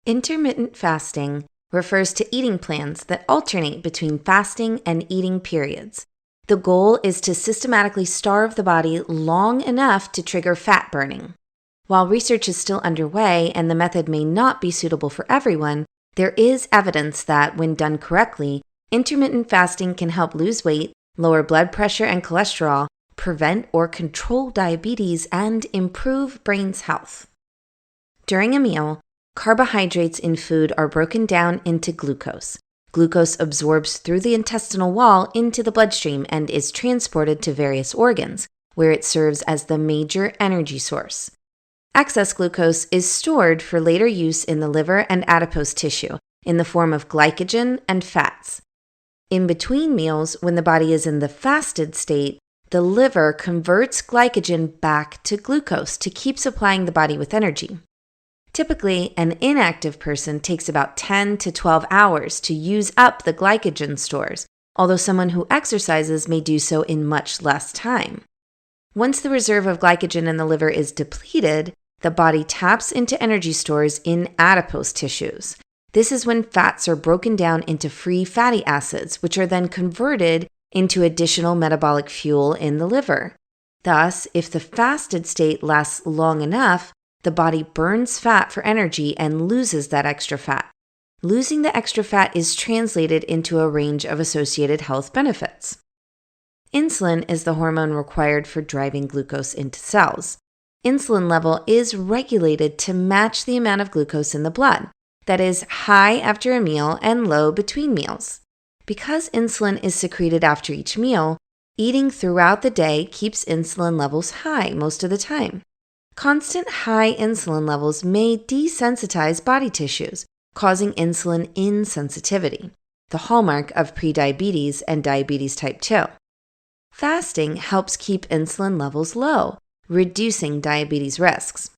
Intermittent fasting refers to eating plans that alternate between fasting and eating periods. The goal is to systematically starve the body long enough to trigger fat burning. While research is still underway and the method may not be suitable for everyone, there is evidence that, when done correctly, intermittent fasting can help lose weight, lower blood pressure and cholesterol, prevent or control diabetes, and improve brain's health. During a meal, carbohydrates in food are broken down into glucose. Glucose absorbs through the intestinal wall into the bloodstream and is transported to various organs, where it serves as the major energy source. Excess glucose is stored for later use in the liver and adipose tissue in the form of glycogen and fats. In between meals, when the body is in the fasted state, the liver converts glycogen back to glucose to keep supplying the body with energy. Typically, an inactive person takes about 10 to 12 hours to use up the glycogen stores, although someone who exercises may do so in much less time. Once the reserve of glycogen in the liver is depleted, the body taps into energy stores in adipose tissues. This is when fats are broken down into free fatty acids, which are then converted into additional metabolic fuel in the liver. Thus, if the fasted state lasts long enough, the body burns fat for energy and loses that extra fat. Losing the extra fat is translated into a range of associated health benefits. Insulin is the hormone required for driving glucose into cells. Insulin level is regulated to match the amount of glucose in the blood, that is, high after a meal and low between meals. Because insulin is secreted after each meal, eating throughout the day keeps insulin levels high most of the time. Constant high insulin levels may desensitize body tissues, causing insulin insensitivity, the hallmark of prediabetes and diabetes type 2. Fasting helps keep insulin levels low, reducing diabetes risks.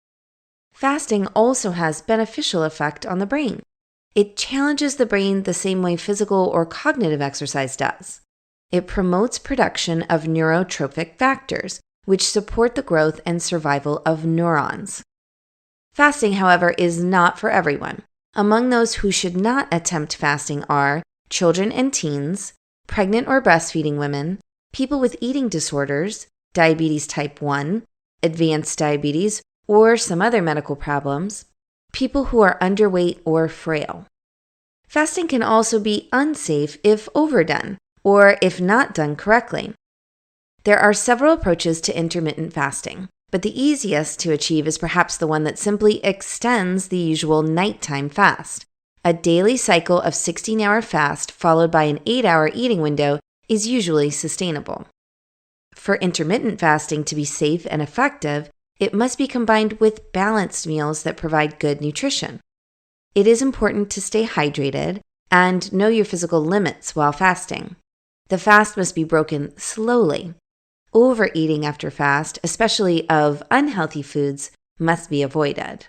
Fasting also has beneficial effect on the brain. It challenges the brain the same way physical or cognitive exercise does. It promotes production of neurotrophic factors, which support the growth and survival of neurons. Fasting, however, is not for everyone. Among those who should not attempt fasting are children and teens, pregnant or breastfeeding women, people with eating disorders, diabetes type 1, advanced diabetes, or some other medical problems, people who are underweight or frail. Fasting can also be unsafe if overdone, or if not done correctly. There are several approaches to intermittent fasting, but the easiest to achieve is perhaps the one that simply extends the usual nighttime fast. A daily cycle of 16-hour fast followed by an 8-hour eating window is usually sustainable. For intermittent fasting to be safe and effective, it must be combined with balanced meals that provide good nutrition. It is important to stay hydrated and know your physical limits while fasting. The fast must be broken slowly. Overeating after fast, especially of unhealthy foods, must be avoided.